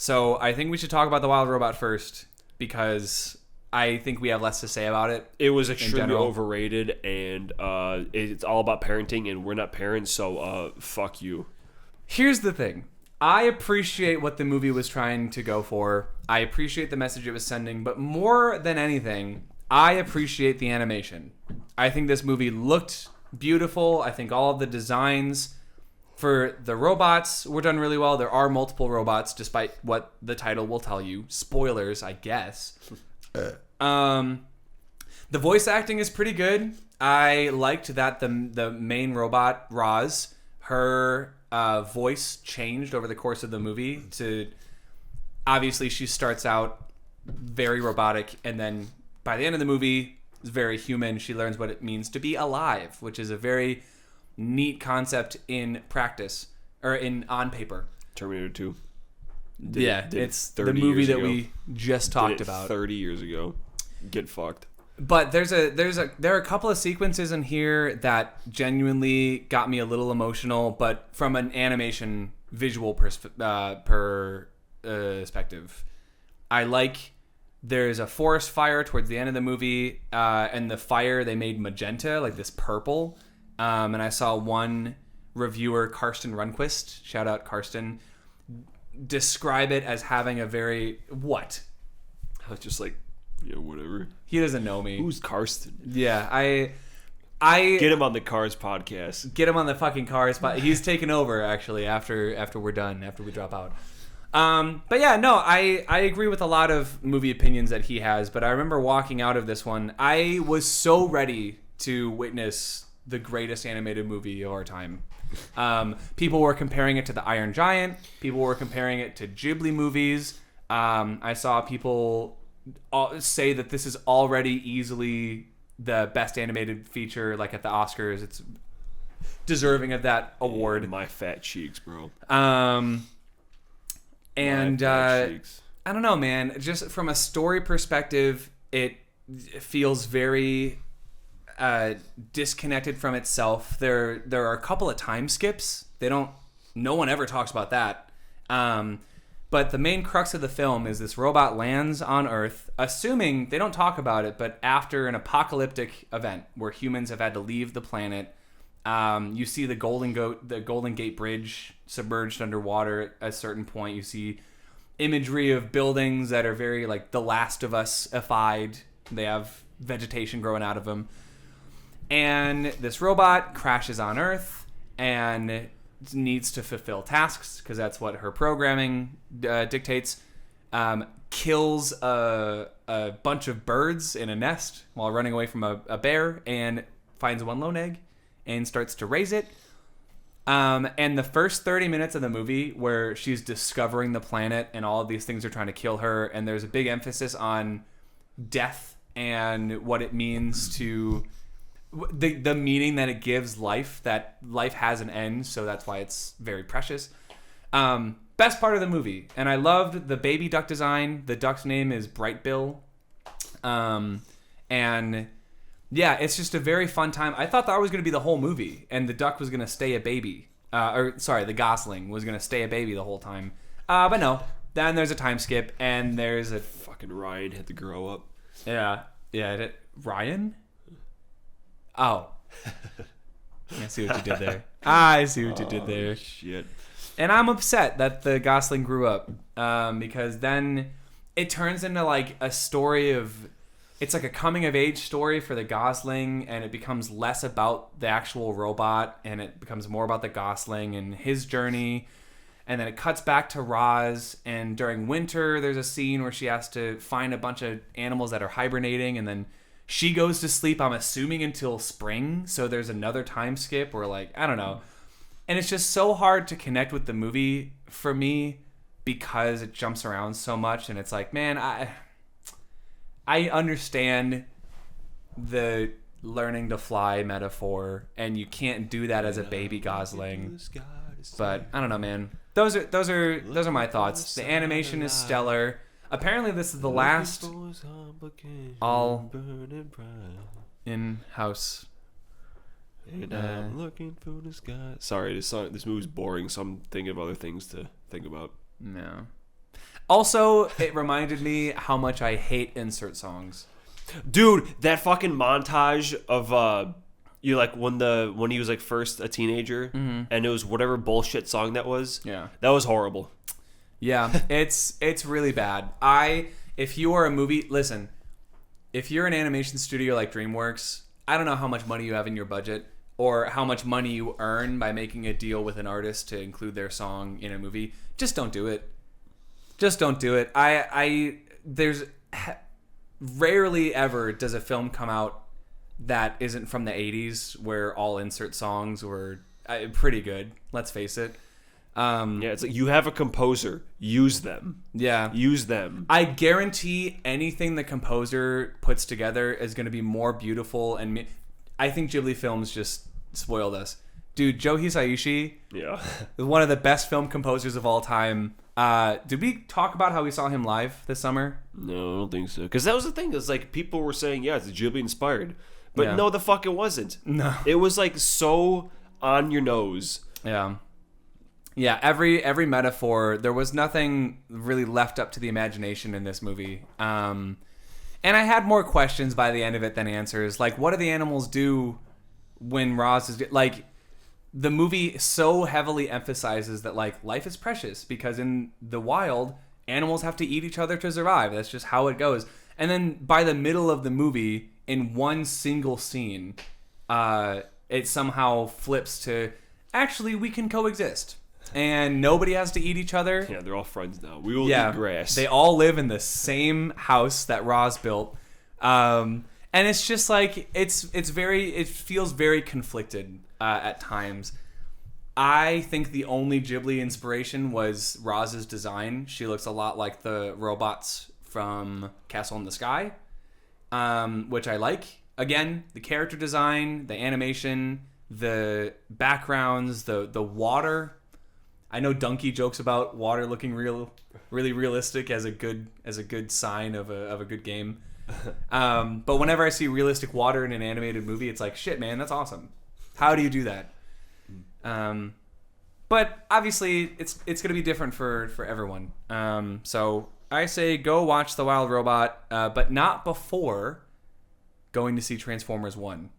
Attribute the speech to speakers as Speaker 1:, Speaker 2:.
Speaker 1: So I think we should talk about The Wild Robot first because I think we have less to say about it.
Speaker 2: It was extremely overrated, and it's all about parenting, and we're not parents, so fuck you.
Speaker 1: Here's the thing. I appreciate what the movie was trying to go for. I appreciate the message it was sending, but more than anything, I appreciate the animation. I think this movie looked beautiful. I think all of the designs for the robots were done really well. There are multiple robots, despite what the title will tell you. Spoilers, I guess. The voice acting is pretty good. I liked that the main robot, Roz, her voice changed over the course of the movie to... Obviously, she starts out very robotic, and then by the end of the movie, is very human. She learns what it means to be alive, which is a very neat concept in practice, or on paper.
Speaker 2: Terminator 2.
Speaker 1: It's the movie that we just talked about.
Speaker 2: 30 years ago. Get fucked.
Speaker 1: But there are a couple of sequences in here that genuinely got me a little emotional, but from an animation visual perspective. I like there's a forest fire towards the end of the movie, and the fire they made magenta, like this purple. And I saw one reviewer, Karsten Runquist, shout out Karsten, describe it as having a very... What?
Speaker 2: I was just like, yeah, whatever.
Speaker 1: He doesn't know me.
Speaker 2: Who's Karsten?
Speaker 1: Yeah, I
Speaker 2: get him on the Cars podcast.
Speaker 1: Get him on the fucking Cars podcast. He's taking over, actually, after we're done, after we drop out. But yeah, no, I agree with a lot of movie opinions that he has, but I remember walking out of this one, I was so ready to witness the greatest animated movie of our time. People were comparing it to The Iron Giant. People were comparing it to Ghibli movies. I saw people say that this is already easily the best animated feature, like at the Oscars. It's deserving of that award.
Speaker 2: Yeah, my fat cheeks, bro.
Speaker 1: And I don't know, man. Just from a story perspective, it feels very disconnected from itself. There are a couple of time skips. No one ever talks about that. But the main crux of the film is this robot lands on Earth, assuming, they don't talk about it, but after an apocalyptic event where humans have had to leave the planet. You see the Golden Gate Bridge submerged underwater at a certain point. You see imagery of buildings that are very like The Last of Us-ified. They have vegetation growing out of them. And this robot crashes on Earth and needs to fulfill tasks because that's what her programming dictates. Kills a bunch of birds in a nest while running away from a bear and finds one lone egg and starts to raise it. And the first 30 minutes of the movie where she's discovering the planet and all of these things are trying to kill her, and there's a big emphasis on death and what it means to... The meaning that it gives life, that life has an end, so that's why it's very precious. Best part of the movie. And I loved the baby duck design. The duck's name is Bright Bill. And... yeah, it's just a very fun time. I thought that was going to be the whole movie, and the duck was going to stay a baby. The gosling was going to stay a baby the whole time. But no. Then there's a time skip, and there's a...
Speaker 2: Fucking Ryan had to grow up.
Speaker 1: Yeah. Ryan? Oh. I see what you did there.
Speaker 2: Oh, shit.
Speaker 1: And I'm upset that the gosling grew up, because then it turns into like a story of... It's like a coming-of-age story for the Gosling, and it becomes less about the actual robot, and it becomes more about the Gosling and his journey. And then it cuts back to Roz, and during winter, there's a scene where she has to find a bunch of animals that are hibernating, and then she goes to sleep, I'm assuming, until spring. So there's another time skip where, like, I don't know. And it's just so hard to connect with the movie for me because it jumps around so much, and it's like, man, I understand the learning to fly metaphor, and you can't do that as a baby Gosling. But I don't know, man. Those are my thoughts. The animation is stellar. Apparently, this is the last all in-house.
Speaker 2: And I'm looking for the sky. Sorry, this movie's boring, so I'm thinking of other things to think about.
Speaker 1: No. Also, it reminded me how much I hate insert songs.
Speaker 2: Dude, that fucking montage of you like when he was like first a teenager and it was whatever bullshit song that was.
Speaker 1: Yeah.
Speaker 2: That was horrible.
Speaker 1: Yeah, it's really bad. If you are a movie, listen, if you're an animation studio like DreamWorks, I don't know how much money you have in your budget or how much money you earn by making a deal with an artist to include their song in a movie. Just don't do it. Just don't do it. There's rarely ever does a film come out that isn't from the 80s where all insert songs were pretty good. Let's face it.
Speaker 2: Yeah, it's like you have a composer. Use them.
Speaker 1: Yeah.
Speaker 2: Use them.
Speaker 1: I guarantee anything the composer puts together is going to be more beautiful. And I think Ghibli films just spoiled us. Dude, Joe Hisaishi,
Speaker 2: Yeah.
Speaker 1: one of the best film composers of all time. Did we talk about how we saw him live this summer?
Speaker 2: No, I don't think so. Because that was the thing. It's like people were saying, yeah, it's Ghibli inspired. But
Speaker 1: Yeah.
Speaker 2: no, the fuck it wasn't.
Speaker 1: No.
Speaker 2: It was like so on your nose.
Speaker 1: Yeah. Yeah, every metaphor, there was nothing really left up to the imagination in this movie. And I had more questions by the end of it than answers. Like, what do the animals do when Roz is... Like, the movie so heavily emphasizes that, like, life is precious. Because in the wild, animals have to eat each other to survive. That's just how it goes. And then by the middle of the movie, in one single scene, it somehow flips to, actually, we can coexist. And nobody has to eat each other.
Speaker 2: Yeah, they're all friends now. We will eat grass.
Speaker 1: They all live in the same house that Roz built. And it's just like it feels very conflicted at times. I think the only Ghibli inspiration was Roz's design. She looks a lot like the robots from Castle in the Sky, which I like. Again, the character design, the animation, the backgrounds, the water. I know Donkey jokes about water looking really realistic as a good sign of a good game. But whenever I see realistic water in an animated movie, it's like, shit, man, that's awesome. How do you do that? But obviously, it's going to be different for everyone. So I say go watch The Wild Robot, but not before going to see Transformers 1.